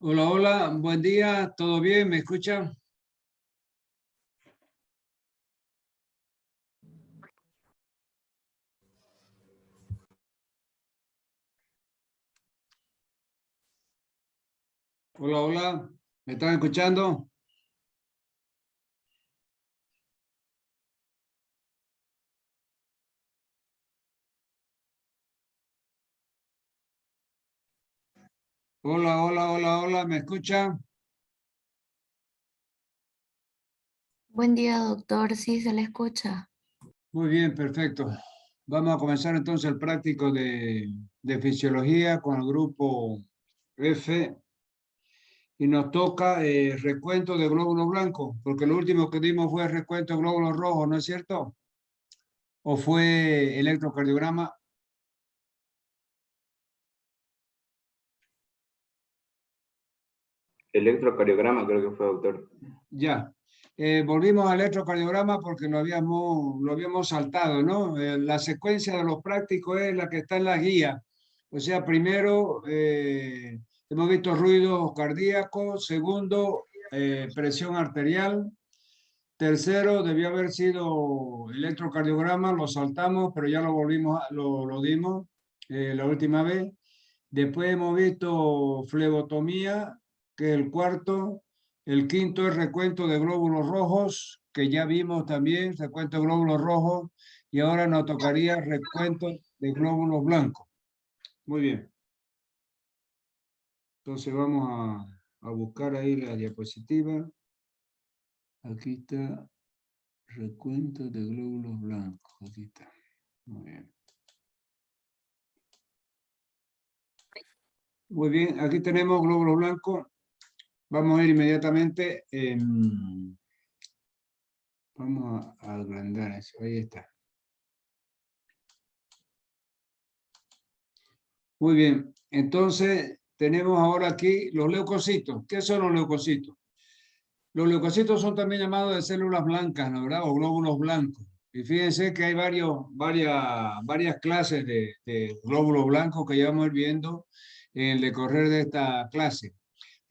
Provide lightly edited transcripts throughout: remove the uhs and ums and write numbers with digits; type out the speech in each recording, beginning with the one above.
Hola, hola, buen día, ¿todo bien? ¿Me escucha? Hola, hola, ¿me están escuchando? Hola, hola, hola, hola, ¿me escucha? Buen día, doctor. Sí, se le escucha. Muy bien, perfecto. Vamos a comenzar entonces el práctico de fisiología con el grupo F y nos toca recuento de glóbulos blancos, porque lo último que dimos fue recuento de glóbulos rojos, ¿no es cierto? ¿O fue electrocardiograma? Electrocardiograma creo que fue, doctor. Ya. Volvimos al electrocardiograma porque lo habíamos saltado, ¿no? La secuencia de los prácticos es la que está en la guía. O sea, primero hemos visto ruidos cardíacos, segundo, presión arterial, tercero, debió haber sido electrocardiograma, lo saltamos, pero ya lo volvimos, lo dimos la última vez. Después hemos visto flebotomía, que es el cuarto. El quinto es recuento de glóbulos rojos, que ya vimos también, recuento de glóbulos rojos. Y ahora nos tocaría recuento de glóbulos blancos. Muy bien. Entonces vamos a buscar ahí la diapositiva. Aquí está recuento de glóbulos blancos. Aquí está. Muy bien. Muy bien, aquí tenemos glóbulos blancos. Vamos a ir inmediatamente. Vamos a agrandar eso. Ahí está. Muy bien. Entonces, tenemos ahora aquí los leucocitos. ¿Qué son los leucocitos? Los leucocitos son también llamados de células blancas, ¿no, verdad? O glóbulos blancos. Y fíjense que hay varias clases de glóbulos blancos que ya vamos a ir viendo en el decorrer de esta clase.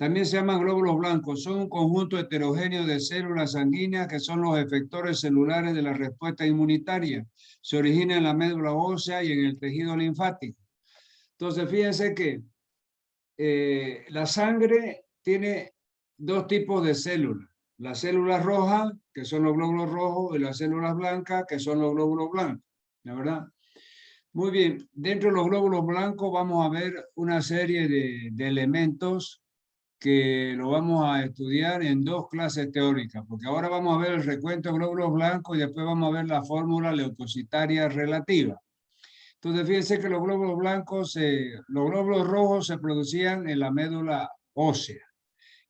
También se llaman glóbulos blancos. Son un conjunto heterogéneo de células sanguíneas que son los efectores celulares de la respuesta inmunitaria. Se origina en la médula ósea y en el tejido linfático. Entonces, fíjense que la sangre tiene dos tipos de células. Las células rojas, que son los glóbulos rojos, y las células blancas, que son los glóbulos blancos. ¿La verdad? Muy bien. Dentro de los glóbulos blancos vamos a ver una serie de elementos que lo vamos a estudiar en dos clases teóricas, porque ahora vamos a ver el recuento de glóbulos blancos y después vamos a ver la fórmula leucocitaria relativa. Entonces, fíjense que los glóbulos blancos, los glóbulos rojos se producían en la médula ósea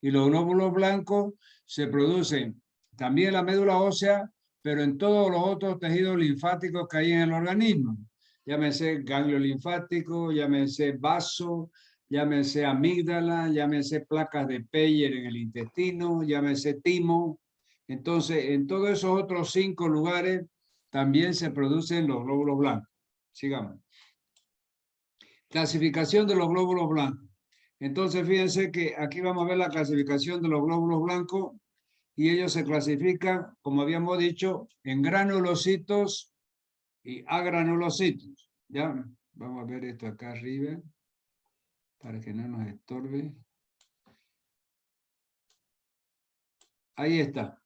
y los glóbulos blancos se producen también en la médula ósea, pero en todos los otros tejidos linfáticos que hay en el organismo. Llámese ganglio linfático, llámese vaso, llámese amígdala, llámese placas de Peyer en el intestino, llámese timo. Entonces, en todos esos otros 5 lugares también se producen los glóbulos blancos. Sigamos. Clasificación de los glóbulos blancos. Entonces, fíjense que aquí vamos a ver la clasificación de los glóbulos blancos y ellos se clasifican, como habíamos dicho, en granulocitos y agranulocitos. ¿Ya? Vamos a ver esto acá arriba para que no nos estorbe. Ahí está.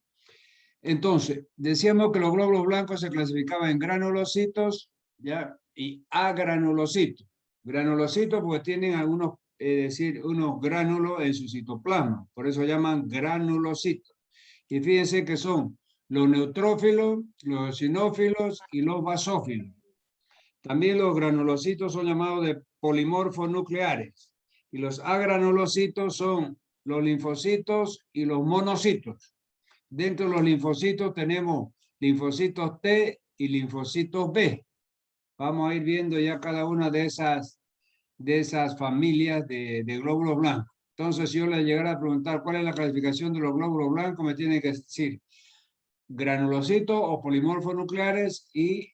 Entonces, decíamos que los glóbulos blancos se clasificaban en granulocitos, ¿ya? Y agranulocitos. Granulocitos porque tienen algunos, es decir, unos gránulos en su citoplasma, por eso llaman granulocitos. Y fíjense que son los neutrófilos, los eosinófilos y los basófilos. También los granulocitos son llamados de polimorfos nucleares. Y los agranulocitos son los linfocitos y los monocitos. Dentro de los linfocitos tenemos linfocitos T y linfocitos B. Vamos a ir viendo ya cada una de esas familias de glóbulos blancos. Entonces, si yo le llegara a preguntar cuál es la clasificación de los glóbulos blancos, me tiene que decir granulocitos o polimorfos nucleares y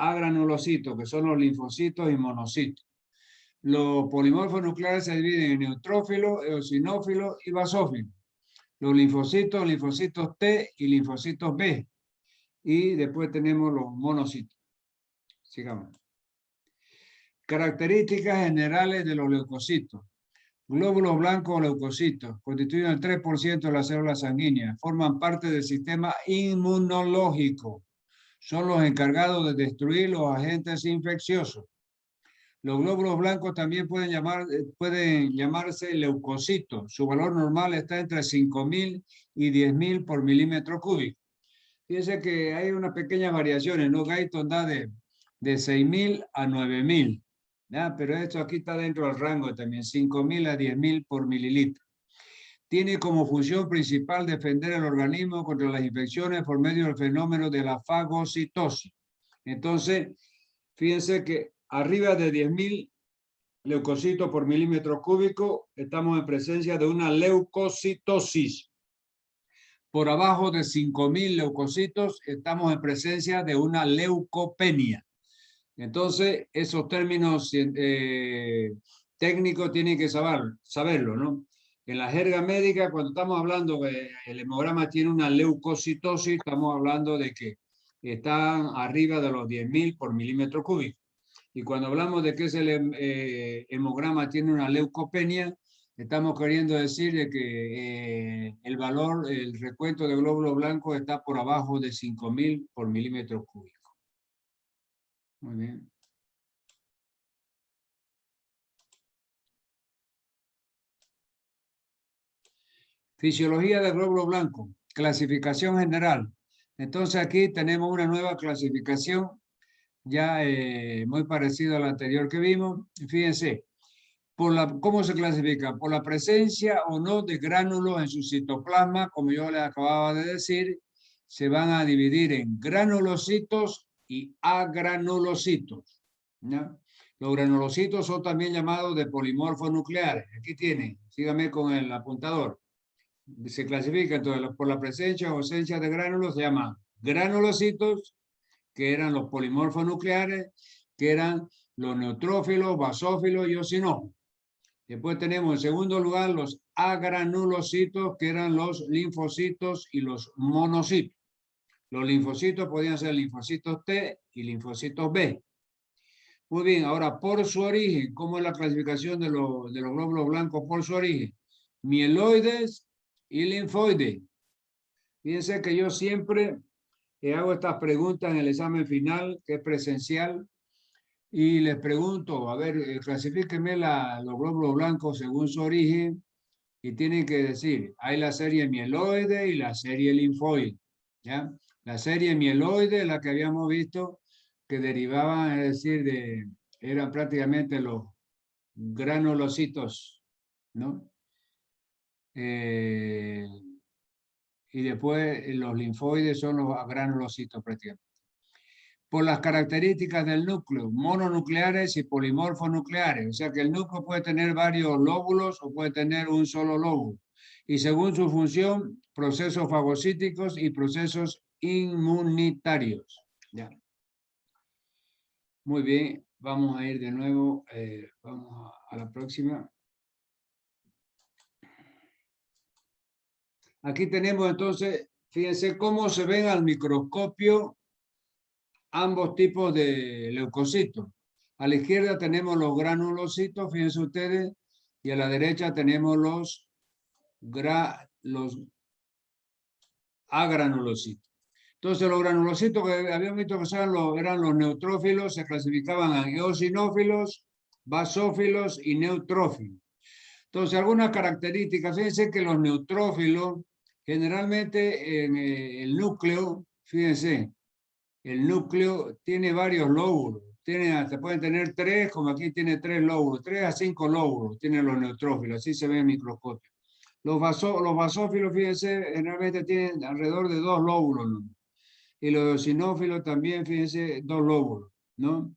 agranulocitos, que son los linfocitos y monocitos. Los polimorfos nucleares se dividen en neutrófilos, eosinófilos y basófilos. Los linfocitos T y linfocitos B. Y después tenemos los monocitos. Sigamos. Características generales de los leucocitos. Glóbulos blancos o leucocitos constituyen el 3% de las células sanguíneas. Forman parte del sistema inmunológico. Son los encargados de destruir los agentes infecciosos. Los glóbulos blancos también pueden llamarse leucocitos. Su valor normal está entre 5.000 y 10.000 por milímetro cúbico. Fíjense que hay unas pequeñas variaciones, ¿no? Guyton da de 6.000 a 9.000. ¿Ya? Pero esto aquí está dentro del rango también, 5.000 a 10.000 por mililitro. Tiene como función principal defender el organismo contra las infecciones por medio del fenómeno de la fagocitosis. Entonces, fíjense que arriba de 10.000 leucocitos por milímetro cúbico, estamos en presencia de una leucocitosis. Por abajo de 5.000 leucocitos, estamos en presencia de una leucopenia. Entonces, esos términos técnicos tienen que saberlo, ¿no? En la jerga médica, cuando estamos hablando que el hemograma tiene una leucocitosis, estamos hablando de que están arriba de los 10.000 por milímetro cúbico. Y cuando hablamos de que ese hemograma tiene una leucopenia, estamos queriendo decir de que el recuento de glóbulos blancos está por abajo de 5.000 por milímetro cúbico. Muy bien. Fisiología del glóbulo blanco. Clasificación general. Entonces aquí tenemos una nueva clasificación ya muy parecida a la anterior que vimos. Fíjense, ¿cómo se clasifica? Por la presencia o no de gránulos en su citoplasma, como yo les acababa de decir, se van a dividir en granulocitos y agranulocitos. ¿Ya? Los granulocitos son también llamados de polimorfos nucleares. Aquí tienen, síganme con el apuntador. Se clasifica entonces por la presencia o ausencia de gránulos, se llaman granulocitos, que eran los polimorfos nucleares, que eran los neutrófilos, basófilos y eosinófilos. Después tenemos en segundo lugar los agranulocitos, que eran los linfocitos y los monocitos. Los linfocitos podían ser linfocitos T y linfocitos B. Muy bien, ahora por su origen, ¿cómo es la clasificación de los glóbulos blancos por su origen? Mieloides y linfoides. Fíjense que yo siempre hago estas preguntas en el examen final, que es presencial, y les pregunto, a ver, clasifíquenme los glóbulos blancos según su origen, y tienen que decir, hay la serie mieloide y la serie linfoide, ¿ya? La serie mieloide, la que habíamos visto, que derivaban, es decir, eran prácticamente los granulocitos, ¿no? Y después los linfoides son los granulocitos prácticamente. Por las características del núcleo, mononucleares y polimorfos nucleares. O sea que el núcleo puede tener varios lóbulos o puede tener un solo lóbulo. Y según su función, procesos fagocíticos y procesos inmunitarios. Ya. Muy bien, vamos a ir de nuevo, vamos a la próxima. Aquí tenemos entonces, fíjense cómo se ven al microscopio ambos tipos de leucocitos. A la izquierda tenemos los granulocitos, fíjense ustedes, y a la derecha tenemos los agranulocitos. Entonces los granulocitos que habíamos visto que eran los neutrófilos, se clasificaban en eosinófilos, basófilos y neutrófilos. Entonces algunas características, fíjense que los neutrófilos, generalmente en el núcleo, fíjense, el núcleo tiene varios lóbulos. Hasta pueden tener 3, como aquí tiene 3 lóbulos. 3 a 5 lóbulos tienen los neutrófilos. Así se ve en microscopio. Los basófilos, fíjense, generalmente tienen alrededor de 2 lóbulos, ¿no? Y los eosinófilos también, fíjense, 2 lóbulos, ¿no?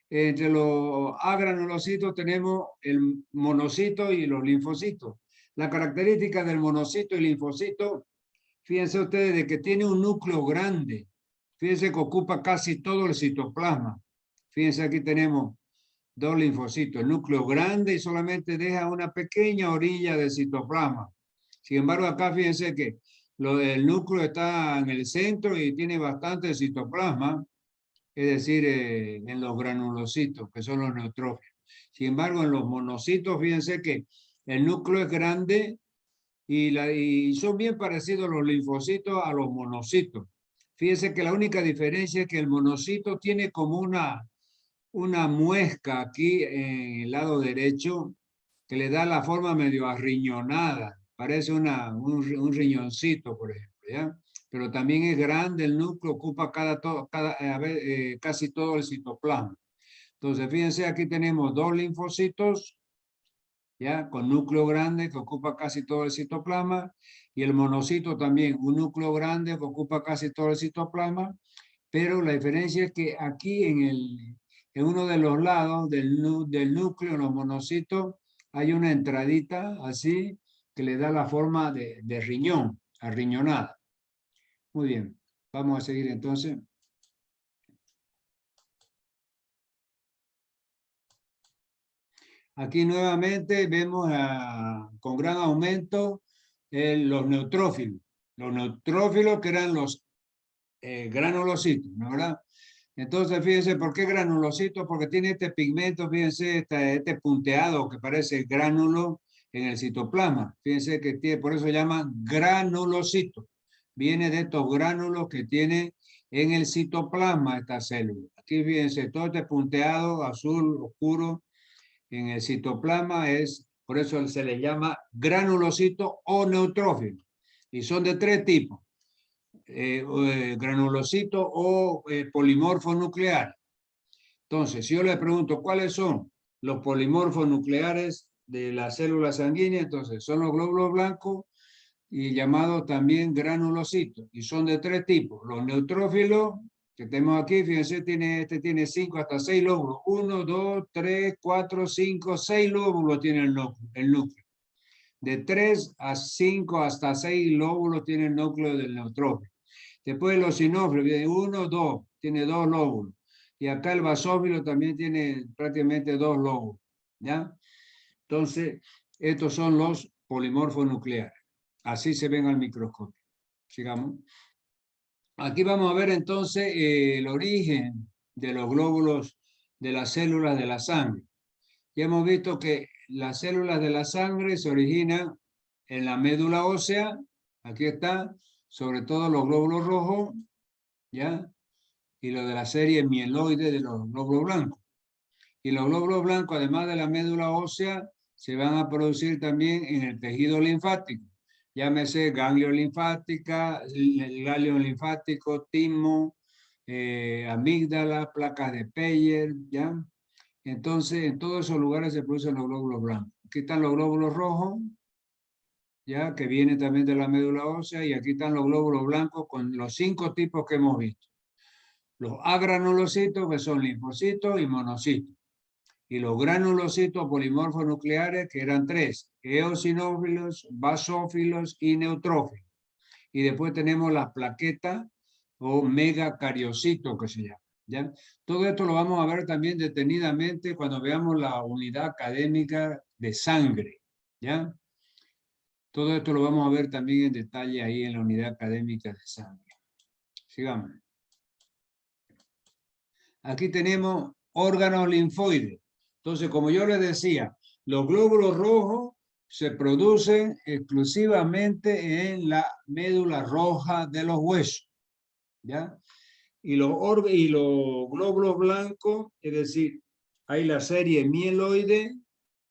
Entre los agranulocitos tenemos el monocito y los linfocitos. La característica del monocito y linfocito, fíjense ustedes, de que tiene un núcleo grande. Fíjense que ocupa casi todo el citoplasma. Fíjense, aquí tenemos dos linfocitos, el núcleo grande y solamente deja una pequeña orilla de citoplasma. Sin embargo, acá fíjense que el núcleo está en el centro y tiene bastante citoplasma, es decir, en los granulocitos, que son los neutrófilos. Sin embargo, en los monocitos, fíjense que el núcleo es grande y son bien parecidos los linfocitos a los monocitos. Fíjense que la única diferencia es que el monocito tiene como una muesca aquí en el lado derecho que le da la forma medio arriñonada. Parece un riñoncito, por ejemplo, ¿ya? Pero también es grande, el núcleo ocupa casi todo el citoplasma. Entonces, fíjense, aquí tenemos dos linfocitos, ¿ya? Con núcleo grande que ocupa casi todo el citoplasma, y el monocito también, un núcleo grande que ocupa casi todo el citoplasma, pero la diferencia es que aquí en uno de los lados del núcleo, en los monocitos, hay una entradita así que le da la forma de riñón, arriñonada. Muy bien, vamos a seguir entonces. Aquí nuevamente vemos con gran aumento los neutrófilos. Los neutrófilos que eran los granulocitos, ¿no, verdad? Entonces, fíjense, ¿por qué granulocitos? Porque tiene este pigmento, fíjense, este punteado que parece gránulo en el citoplasma. Fíjense que tiene, por eso se llama granulocito. Viene de estos gránulos que tiene en el citoplasma esta célula. Aquí fíjense, todo este punteado azul oscuro en el citoplasma por eso se le llama granulocito o neutrófilo. Y son de tres tipos. Granulocito o polimorfo nuclear. Entonces, si yo le pregunto cuáles son los polimorfos nucleares de la célula sanguínea, entonces son los glóbulos blancos y llamados también granulocitos. Y son de tres tipos. Los neutrófilos, que tenemos aquí, fíjense, este tiene 5 hasta 6 lóbulos. 1, 2, 3, 4, 5, 6 lóbulos tiene el núcleo. De 3 a 5 hasta 6 lóbulos tiene el núcleo del neutrófilo. Después los sinófilos, 1, 2, tiene 2 lóbulos. Y acá el basófilo también tiene prácticamente 2 lóbulos, ¿ya? Entonces, estos son los polimorfos nucleares. Así se ven al microscopio. Sigamos. Aquí vamos a ver entonces el origen de los glóbulos de las células de la sangre. Ya hemos visto que las células de la sangre se originan en la médula ósea. Aquí está, sobre todo los glóbulos rojos, ¿ya? Y lo de la serie mieloide de los glóbulos blancos. Y los glóbulos blancos, además de la médula ósea, se van a producir también en el tejido linfático. Llámese ganglio linfática, el ganglio linfático, timo, amígdala, placas de Peyer, ¿ya? Entonces, en todos esos lugares se producen los glóbulos blancos. Aquí están los glóbulos rojos, ¿ya? Que viene también de la médula ósea, y aquí están los glóbulos blancos con los 5 tipos que hemos visto. Los agranulocitos, que son linfocitos y monocitos. Y los granulocitos polimorfos nucleares, que eran 3, eosinófilos, basófilos y neutrófilos. Y después tenemos las plaquetas o megacariocitos, que se llama, ¿ya? Todo esto lo vamos a ver también detenidamente cuando veamos la unidad académica de sangre, ¿ya? Todo esto lo vamos a ver también en detalle ahí en la unidad académica de sangre. Sigamos. Aquí tenemos órganos linfoides. Entonces, como yo les decía, los glóbulos rojos se producen exclusivamente en la médula roja de los huesos, ¿ya? Y los glóbulos blancos, es decir, hay la serie mieloide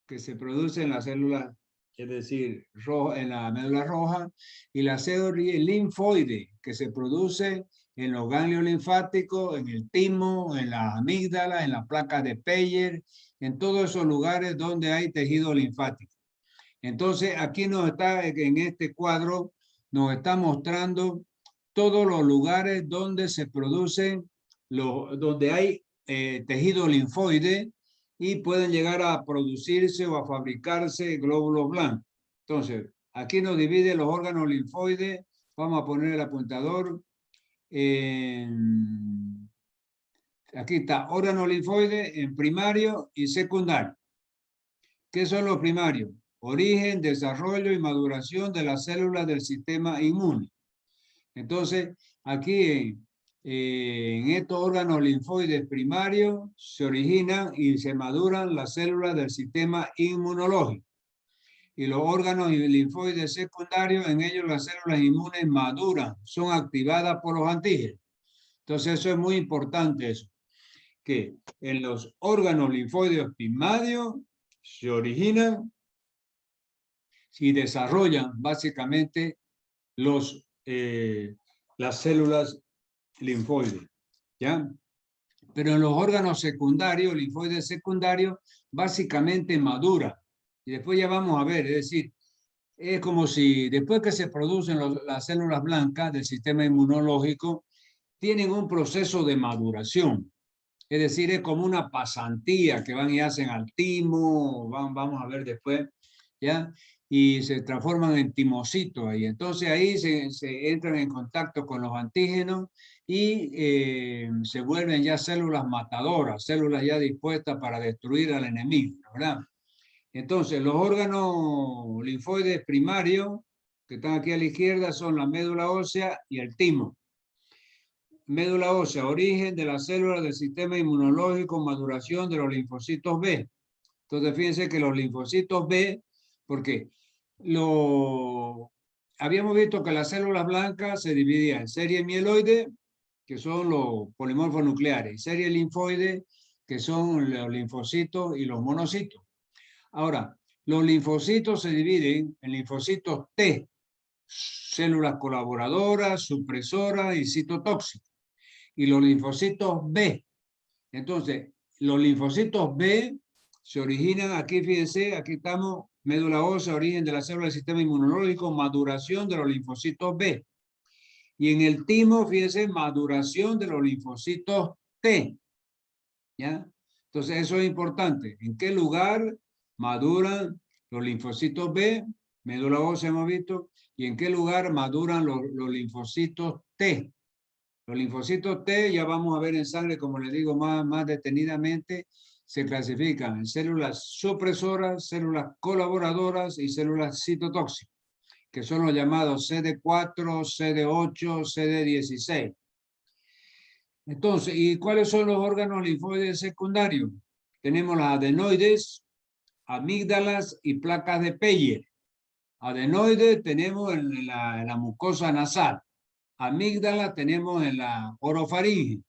que se produce en las células, es decir, en la médula roja, y la serie linfoide que se produce en los ganglios linfáticos, en el timo, en la amígdala, en las placas de Peyer, en todos esos lugares donde hay tejido linfático. Entonces, aquí en este cuadro, nos está mostrando todos los lugares donde se producen, donde hay tejido linfoide y pueden llegar a producirse o a fabricarse glóbulos blancos. Entonces, aquí nos divide los órganos linfoides. Vamos a poner el apuntador en Aquí está, órganos linfoides en primario y secundario. ¿Qué son los primarios? Origen, desarrollo y maduración de las células del sistema inmune. Entonces, aquí en estos órganos linfoides primarios se originan y se maduran las células del sistema inmunológico. Y los órganos linfoides secundarios, en ellos las células inmunes maduran, son activadas por los antígenos. Entonces, eso es muy importante, eso, que en los órganos linfoides primarios se originan y desarrollan básicamente las células linfoides, ¿ya? Pero en los órganos secundarios, linfoides secundarios, básicamente madura. Y después ya vamos a ver, es decir, es como si después que se producen las células blancas del sistema inmunológico, tienen un proceso de maduración. Es decir, es como una pasantía que van y hacen al timo, vamos a ver después, ¿ya? Y se transforman en timocitos ahí. Entonces ahí se entran en contacto con los antígenos y se vuelven ya células matadoras, células ya dispuestas para destruir al enemigo, ¿verdad? Entonces los órganos linfoides primarios que están aquí a la izquierda son la médula ósea y el timo. Médula ósea, origen de las células del sistema inmunológico, maduración de los linfocitos B. Entonces fíjense que los linfocitos B, porque habíamos visto que las células blancas se dividían en serie mieloide, que son los polimorfos nucleares, y serie linfoide, que son los linfocitos y los monocitos. Ahora, los linfocitos se dividen en linfocitos T, células colaboradoras, supresoras y citotóxicas. Y los linfocitos B. Entonces, los linfocitos B se originan aquí, fíjense, aquí estamos, médula ósea, origen de la célula del sistema inmunológico, maduración de los linfocitos B. Y en el timo, fíjense, maduración de los linfocitos T. ¿Ya? Entonces, eso es importante. ¿En qué lugar maduran los linfocitos B? Médula ósea hemos visto. ¿Y en qué lugar maduran los linfocitos T? Los linfocitos T, ya vamos a ver en sangre, como les digo más detenidamente, se clasifican en células supresoras, células colaboradoras y células citotóxicas, que son los llamados CD4, CD8, CD16. Entonces, ¿y cuáles son los órganos linfoides secundarios? Tenemos las adenoides, amígdalas y placas de Peyer. Adenoides tenemos en la mucosa nasal. Amígdala tenemos en la orofaringe.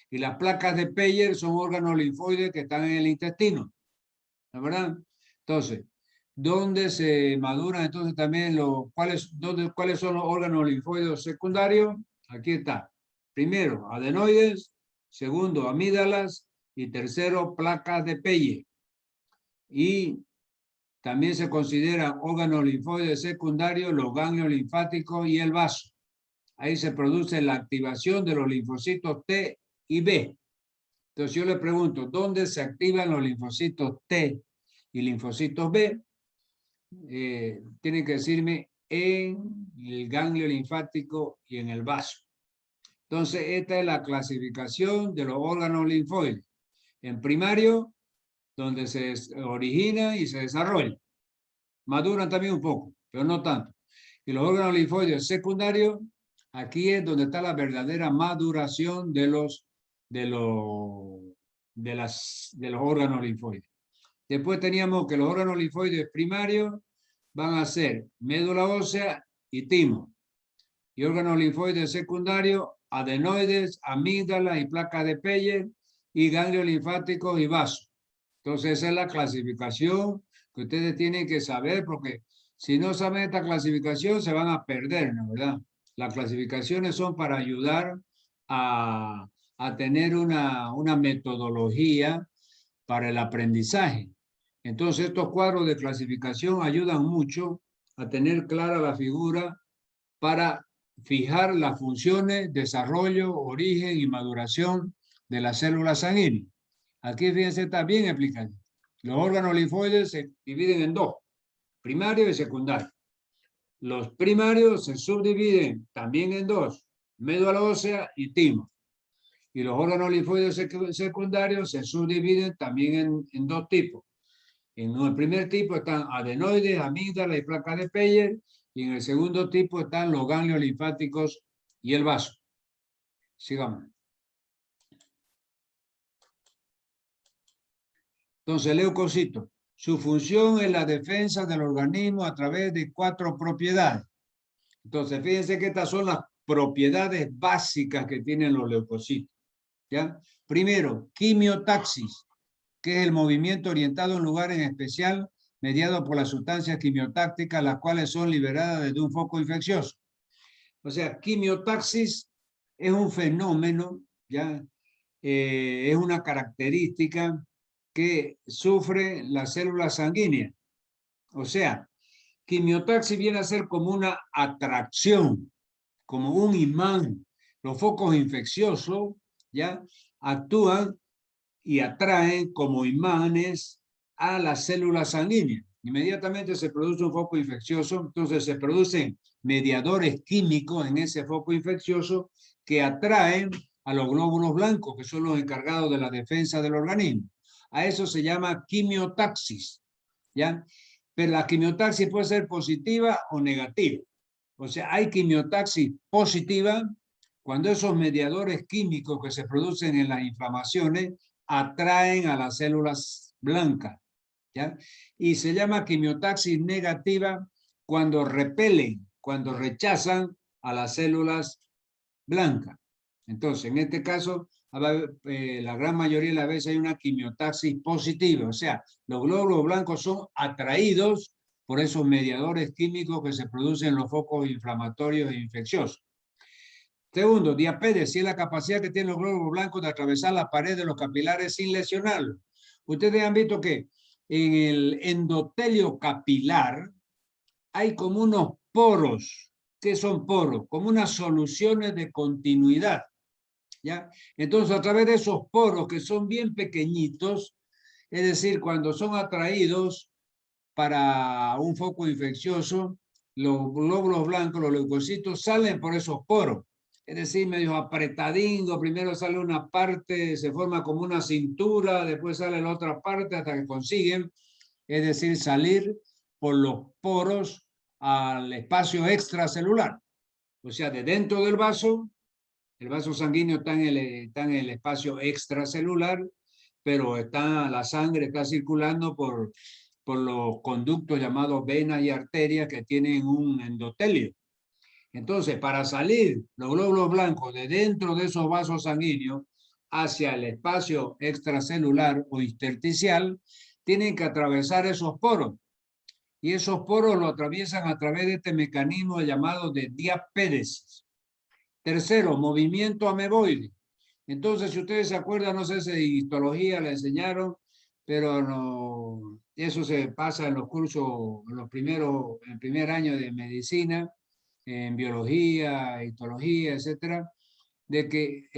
Y las placas de Peyer son órganos linfoides que están en el intestino. ¿La verdad? Entonces, ¿dónde se maduran entonces también cuáles son los órganos linfoides secundarios? Aquí está. Primero, adenoides. Segundo, amígdalas. Y tercero, placas de Peyer. Y también se consideran órganos linfoides secundarios los ganglios linfáticos y el vaso. Ahí se produce la activación de los linfocitos T y B. Entonces yo le pregunto, ¿dónde se activan los linfocitos T y linfocitos B? Tienen que decirme en el ganglio linfático y en el vaso. Entonces esta es la clasificación de los órganos linfoides. En primario, donde se origina y se desarrolla. Maduran también un poco, pero no tanto. Y los órganos linfoides secundarios, aquí es donde está la verdadera maduración de los órganos linfoides. Después teníamos que los órganos linfoides primarios van a ser médula ósea y timo. Y órganos linfoides secundarios, adenoides, amígdala y placas de Peyer, y ganglios linfáticos y vasos. Entonces esa es la clasificación que ustedes tienen que saber, porque si no saben esta clasificación se van a perder, ¿no? ¿Verdad? Las clasificaciones son para ayudar a tener una metodología para el aprendizaje. Entonces estos cuadros de clasificación ayudan mucho a tener clara la figura para fijar las funciones, desarrollo, origen y maduración de las células sanguíneas. Aquí fíjense, está bien explicado. Los órganos linfoides se dividen en dos, primario y secundario. Los primarios se subdividen también en dos, médula ósea y timo. Y los órganos linfóides secundarios se subdividen también en dos tipos. En el primer tipo están adenoides, amígdala y placa de Peyer, y en el segundo tipo están los ganglios linfáticos y el vaso. Sigamos. Entonces, leucocitos. Su función es la defensa del organismo a través de 4 propiedades. Entonces, fíjense que estas son las propiedades básicas que tienen los leucocitos. ¿Ya? Primero, quimiotaxis, que es el movimiento orientado a un lugar en especial mediado por las sustancias quimiotácticas, las cuales son liberadas desde un foco infeccioso. O sea, quimiotaxis es un fenómeno, ¿ya? Es una característica que sufre las células sanguíneas. O sea, quimiotaxis viene a ser como una atracción, como un imán. Los focos infecciosos, ¿ya? Actúan y atraen como imanes a las células sanguíneas. Inmediatamente se produce un foco infeccioso, entonces se producen mediadores químicos en ese foco infeccioso que atraen a los glóbulos blancos, que son los encargados de la defensa del organismo. A eso se llama quimiotaxis, ¿ya? Pero la quimiotaxis puede ser positiva o negativa. O sea, hay quimiotaxis positiva cuando esos mediadores químicos que se producen en las inflamaciones atraen a las células blancas, ¿ya? Y se llama quimiotaxis negativa cuando repelen, cuando rechazan a las células blancas. Entonces, en este caso, la gran mayoría de las veces hay una quimiotaxis positiva, o sea, los glóbulos blancos son atraídos por esos mediadores químicos que se producen en los focos inflamatorios e infecciosos. Segundo, diapédesis es la capacidad que tienen los glóbulos blancos de atravesar la pared de los capilares sin lesionarlos. Ustedes han visto que en el endotelio capilar hay como unos poros. ¿Qué son poros? Como unas soluciones de continuidad, ¿ya? Entonces, a través de esos poros que son bien pequeñitos, es decir, cuando son atraídos para un foco infeccioso, los glóbulos blancos, los leucocitos, salen por esos poros. Es decir, medio apretadingo, primero sale una parte, se forma como una cintura, después sale la otra parte hasta que consiguen, es decir, salir por los poros al espacio extracelular. O sea, de dentro del vaso, el vaso sanguíneo está en el espacio extracelular, pero la sangre está circulando por los conductos llamados venas y arterias que tienen un endotelio. Entonces, para salir los glóbulos blancos de dentro de esos vasos sanguíneos hacia el espacio extracelular o intersticial, tienen que atravesar esos poros. Y esos poros lo atraviesan a través de este mecanismo llamado de diapédesis. Tercero, movimiento ameboide. Entonces, si ustedes se acuerdan, no sé si en histología le enseñaron, pero no, eso se pasa en los cursos, en el primer año de medicina, en biología, histología, etcétera, de que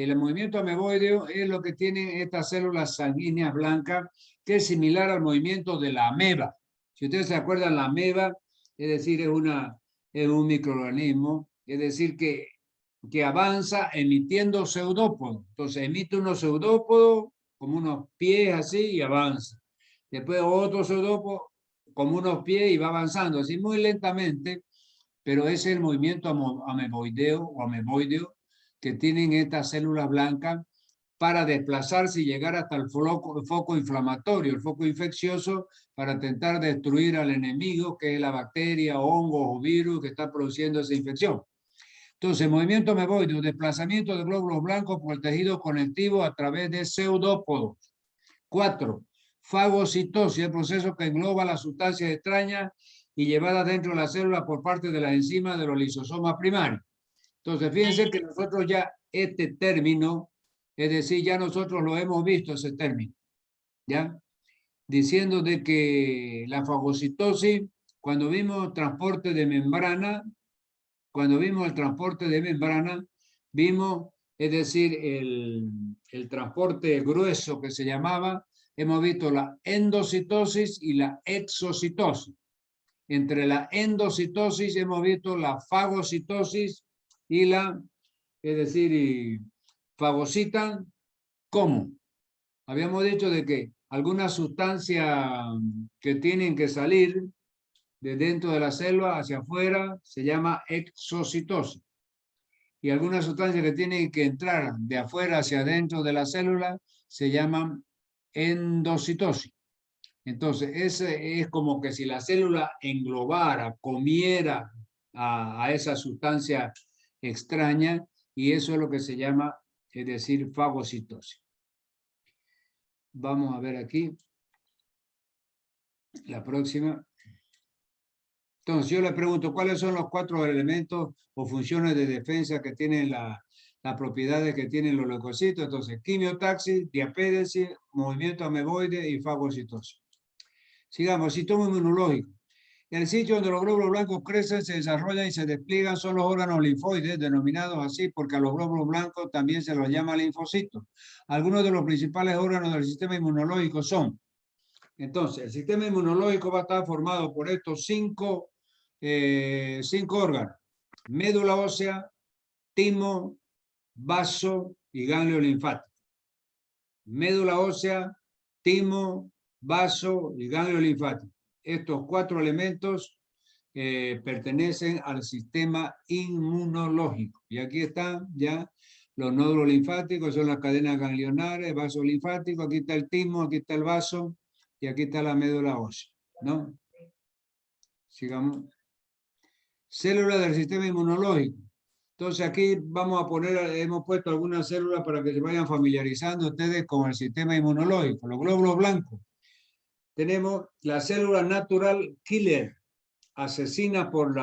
el movimiento ameboideo es lo que tienen estas células sanguíneas blancas, que es similar al movimiento de la ameba. Si ustedes se acuerdan, la ameba, es decir, es un microorganismo, es decir, que avanza emitiendo pseudópodos. Entonces emite unos pseudópodos como unos pies así y avanza. Después otro pseudópodo como unos pies y va avanzando, así muy lentamente, pero ese es el movimiento ameboideo que tienen estas células blancas para desplazarse y llegar hasta el foco inflamatorio, el foco infeccioso, para intentar destruir al enemigo, que es la bacteria, hongo o virus que está produciendo esa infección. Entonces, movimiento ameboideo, desplazamiento de glóbulos blancos por el tejido conectivo a través de pseudópodos. 4. Fagocitosis, el proceso que engloba las sustancias extrañas y llevadas dentro de la célula por parte de las enzimas de los lisosomas primarios. Entonces, fíjense que nosotros ya este término, es decir, ya nosotros lo hemos visto ese término, ¿ya? Diciendo de que la fagocitosis, cuando vimos transporte de membrana, vimos, es decir, el transporte grueso que se llamaba, hemos visto la endocitosis y la exocitosis. Entre la endocitosis hemos visto la fagocitosis y fagocitan, ¿cómo? Habíamos dicho de que algunas sustancias que tienen que salir de dentro de la célula hacia afuera se llama exocitosis. Y algunas sustancias que tienen que entrar de afuera hacia adentro de la célula se llaman endocitosis. Entonces, ese es como que si la célula englobara, comiera a esa sustancia extraña, y eso es lo que se llama, es decir, fagocitosis. Vamos a ver aquí la próxima. Entonces, yo le pregunto, ¿cuáles son los 4 elementos o funciones de defensa que tienen las propiedades que tienen los leucocitos? Entonces, quimiotaxis, diapédesis, movimiento ameboide y fagocitosis. Sigamos, sistema inmunológico. El sitio donde los glóbulos blancos crecen, se desarrollan y se despliegan son los órganos linfoides, denominados así porque a los glóbulos blancos también se los llama linfocitos. Algunos de los principales órganos del sistema inmunológico son. Entonces, el sistema inmunológico va a estar formado por estos 5 órganos: médula ósea, timo, vaso y ganglio linfático. Médula ósea, timo, vaso y ganglio linfático. Estos 4 elementos pertenecen al sistema inmunológico. Y aquí están ya los nódulos linfáticos, son las cadenas ganglionares, vaso linfático, aquí está el timo, aquí está el vaso y aquí está la médula ósea, ¿no? Sigamos. Células del sistema inmunológico. Entonces aquí vamos a poner, hemos puesto algunas células para que se vayan familiarizando ustedes con el sistema inmunológico. Los glóbulos blancos. Tenemos la célula natural killer, asesina por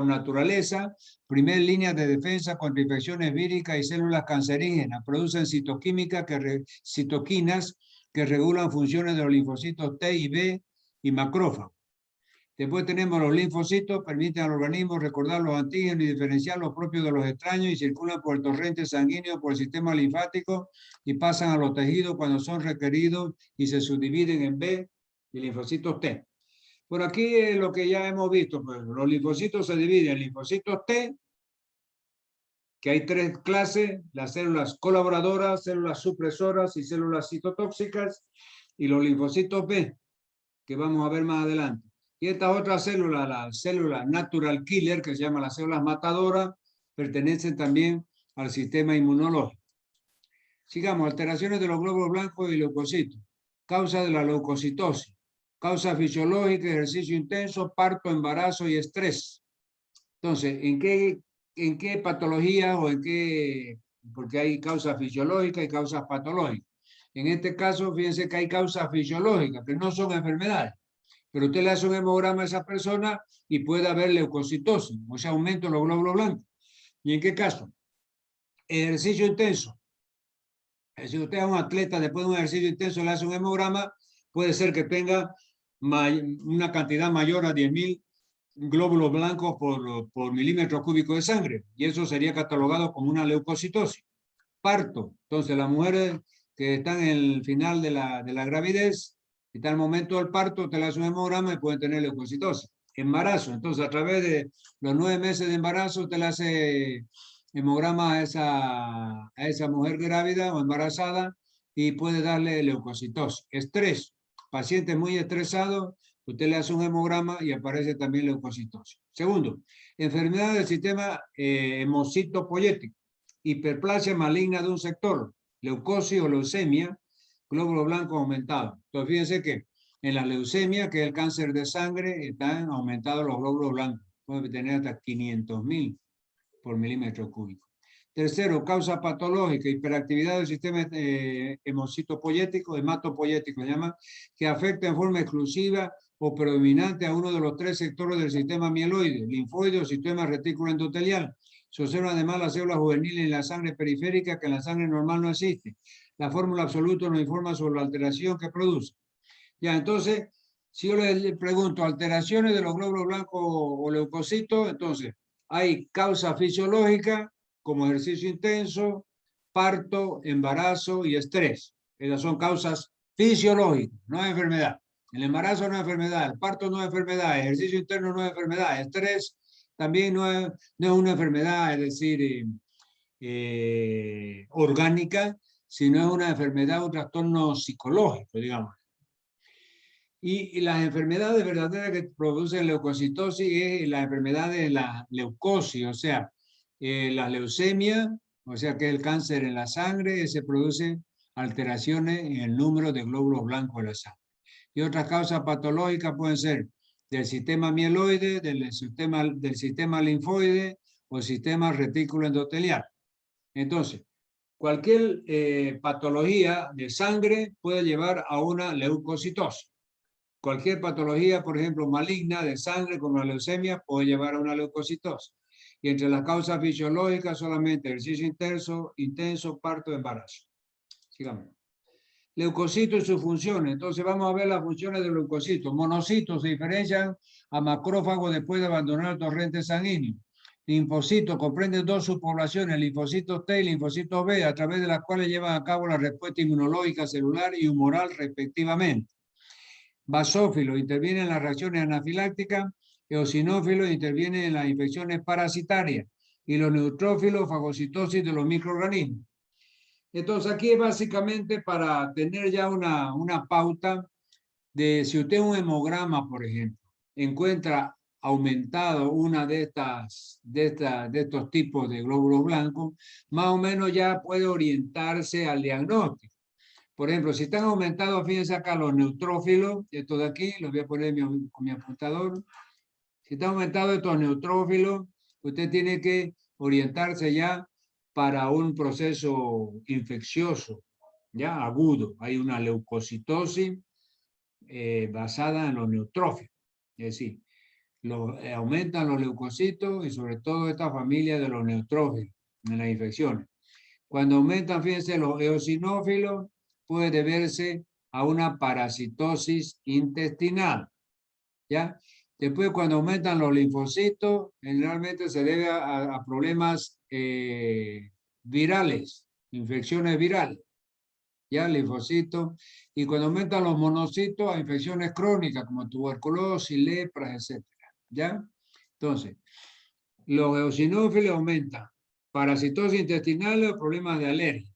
naturaleza, primer línea de defensa contra infecciones víricas y células cancerígenas. Producen citoquinas que regulan funciones de los linfocitos T y B y macrófagos. Después tenemos los linfocitos, permiten al organismo recordar los antígenos y diferenciar los propios de los extraños y circulan por el torrente sanguíneo, por el sistema linfático y pasan a los tejidos cuando son requeridos y se subdividen en B y linfocitos T. Por aquí es lo que ya hemos visto, pues los linfocitos se dividen en linfocitos T, que hay 3 clases: las células colaboradoras, células supresoras y células citotóxicas, y los linfocitos B, que vamos a ver más adelante. Y esta otra célula, la célula natural killer, que se llama las células matadoras, pertenecen también al sistema inmunológico. Sigamos, alteraciones de los glóbulos blancos y leucocitos. Causa de la leucocitosis. Causa fisiológica, ejercicio intenso, parto, embarazo y estrés. Entonces, ¿en qué patología o en qué? Porque hay causas fisiológicas y causas patológicas. En este caso, fíjense que hay causas fisiológicas, que no son enfermedades. Pero usted le hace un hemograma a esa persona y puede haber leucocitosis, o sea, aumento de los glóbulos blancos. ¿Y en qué caso? Ejercicio intenso. Si usted es un atleta, después de un ejercicio intenso le hace un hemograma, puede ser que tenga una cantidad mayor a 10.000 glóbulos blancos por milímetro cúbico de sangre, y eso sería catalogado como una leucocitosis. Parto. Entonces, las mujeres que están en el final de la gravidez, está el momento del parto, te le hace un hemograma y pueden tener leucocitosis. Embarazo. Entonces, a través de los 9 meses de embarazo, te le hace hemograma a esa mujer grávida o embarazada y puede darle leucocitosis. Estrés. Pacientes muy estresados, usted le hace un hemograma y aparece también leucocitosis. Segundo, enfermedad del sistema hemocitopoyético. Hiperplasia maligna de un sector, leucosis o leucemia, glóbulos blancos aumentados. Entonces, fíjense que en la leucemia, que es el cáncer de sangre, están aumentados los glóbulos blancos. Puede tener hasta 500.000 por milímetro cúbico. Tercero, causa patológica, hiperactividad del sistema hemocitopoyético, hematopoyético, se llama, que afecta en forma exclusiva o predominante a uno de los 3 sectores del sistema mieloide, linfoide o sistema retículo endotelial. Se observan además las células juveniles en la sangre periférica, que en la sangre normal no existe. La fórmula absoluta nos informa sobre la alteración que produce. Ya, entonces, si yo le pregunto alteraciones de los glóbulos blancos o leucocitos, entonces hay causa fisiológica como ejercicio intenso, parto, embarazo y estrés. Esas son causas fisiológicas, no es enfermedad. El embarazo no es enfermedad, el parto no es enfermedad, el ejercicio interno no es enfermedad, el estrés también no es una enfermedad, es decir, orgánica, sino es una enfermedad, un trastorno psicológico, digamos. Y las enfermedades verdaderas que producen leucocitosis es la enfermedad de la leucosis, o sea, la leucemia, o sea que el cáncer en la sangre, se producen alteraciones en el número de glóbulos blancos de la sangre. Y otras causas patológicas pueden ser del sistema mieloide, del sistema linfoide o sistema retículo endotelial. Entonces, cualquier patología de sangre puede llevar a una leucocitosis. Cualquier patología, por ejemplo, maligna de sangre como la leucemia puede llevar a una leucocitosis. Y entre las causas fisiológicas solamente ejercicio intenso, parto, embarazo. Sigamos. Leucocitos y sus funciones. Entonces vamos a ver las funciones de leucocitos. Monocitos se diferencian a macrófagos después de abandonar el torrente sanguíneo. Linfocitos comprenden dos subpoblaciones, linfocitos T y linfocitos B, a través de las cuales llevan a cabo la respuesta inmunológica celular y humoral respectivamente. Basófilos intervienen en las reacciones anafilácticas, eosinófilos intervienen en las infecciones parasitarias y los neutrófilos fagocitosis de los microorganismos. Entonces aquí es básicamente para tener ya una pauta de si usted en un hemograma, por ejemplo, encuentra aumentado una de estos tipos de glóbulos blancos, más o menos ya puede orientarse al diagnóstico. Por ejemplo, si están aumentados, fíjense acá los neutrófilos, esto de aquí, los voy a poner con mi apuntador. Si están aumentados estos neutrófilos, usted tiene que orientarse ya para un proceso infeccioso, ya agudo. Hay una leucocitosis basada en los neutrófilos. Es decir, aumentan los leucocitos y sobre todo esta familia de los neutrófilos en las infecciones. Cuando aumentan, fíjense, los eosinófilos, puede deberse a una parasitosis intestinal, ¿ya? Después, cuando aumentan los linfocitos, generalmente se debe a problemas virales, infecciones virales, ¿ya? Linfocitos. Y cuando aumentan los monocitos, a infecciones crónicas como tuberculosis, lepras, etc. ¿Ya? Entonces, los eosinófilos aumentan. Parasitosis intestinal o problemas de alergia.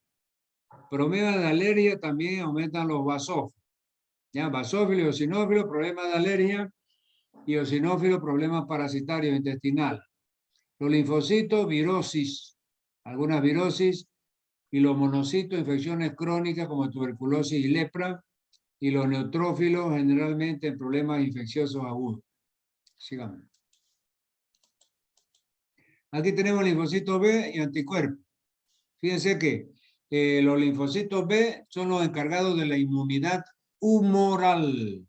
Problemas de alergia también aumentan los basófilos. ¿Ya? Basófilos, eosinófilos, problemas de alergia y eosinófilos, problemas parasitarios intestinales. Los linfocitos, virosis, algunas virosis, y los monocitos, infecciones crónicas como tuberculosis y lepra, y los neutrófilos generalmente en problemas infecciosos agudos. Sigamos. Aquí tenemos linfocitos B y anticuerpos. Fíjense que los linfocitos B son los encargados de la inmunidad humoral.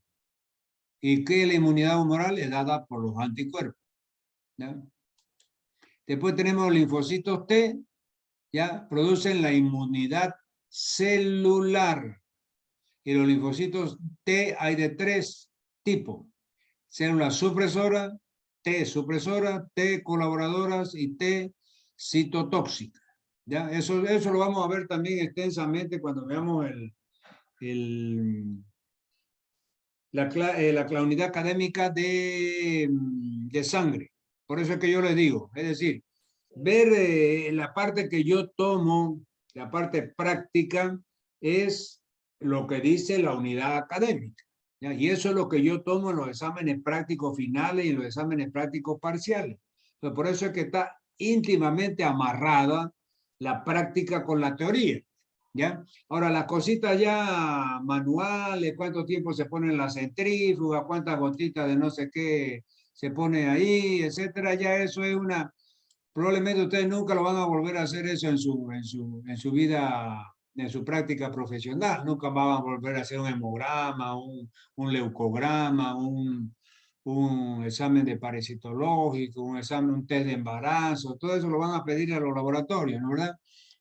¿Y qué es la inmunidad humoral? Es dada por los anticuerpos, ¿ya? Después tenemos los linfocitos T, ¿ya? Producen la inmunidad celular. Y los linfocitos T hay de tres tipos. Células supresoras, T colaboradoras y T citotóxicas. ¿Ya? Eso lo vamos a ver también extensamente cuando veamos la unidad académica de sangre. Por eso es que yo les digo, es decir, ver la parte que yo tomo, la parte práctica, es lo que dice la unidad académica, ¿ya? Y eso es lo que yo tomo en los exámenes prácticos finales y en los exámenes prácticos parciales. Entonces, por eso es que está íntimamente amarrada la práctica con la teoría, ¿ya? Ahora, las cositas ya manuales, cuánto tiempo se pone en la centrífuga, cuántas gotitas de no sé qué se pone ahí, etcétera, ya eso es una... Probablemente ustedes nunca lo van a volver a hacer eso en su vida, en su práctica profesional. Nunca van a volver a hacer un hemograma, un leucograma, un examen de parasitológico, un test de embarazo. Todo eso lo van a pedir a los laboratorios, ¿no es verdad?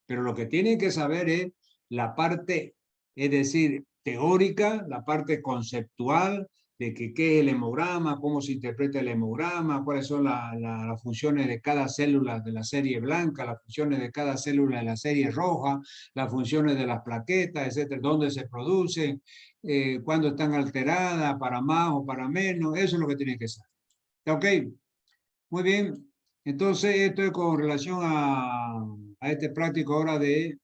Pero lo que tienen que saber es la parte, es decir, teórica, la parte conceptual, de qué es el hemograma, cómo se interpreta el hemograma, cuáles son las funciones de cada célula de la serie blanca, las funciones de cada célula de la serie roja, las funciones de las plaquetas, etcétera, dónde se producen, cuándo están alteradas, para más o para menos, eso es lo que tiene que saber. ¿Ok? Muy bien. Entonces, esto es con relación a este práctico ahora de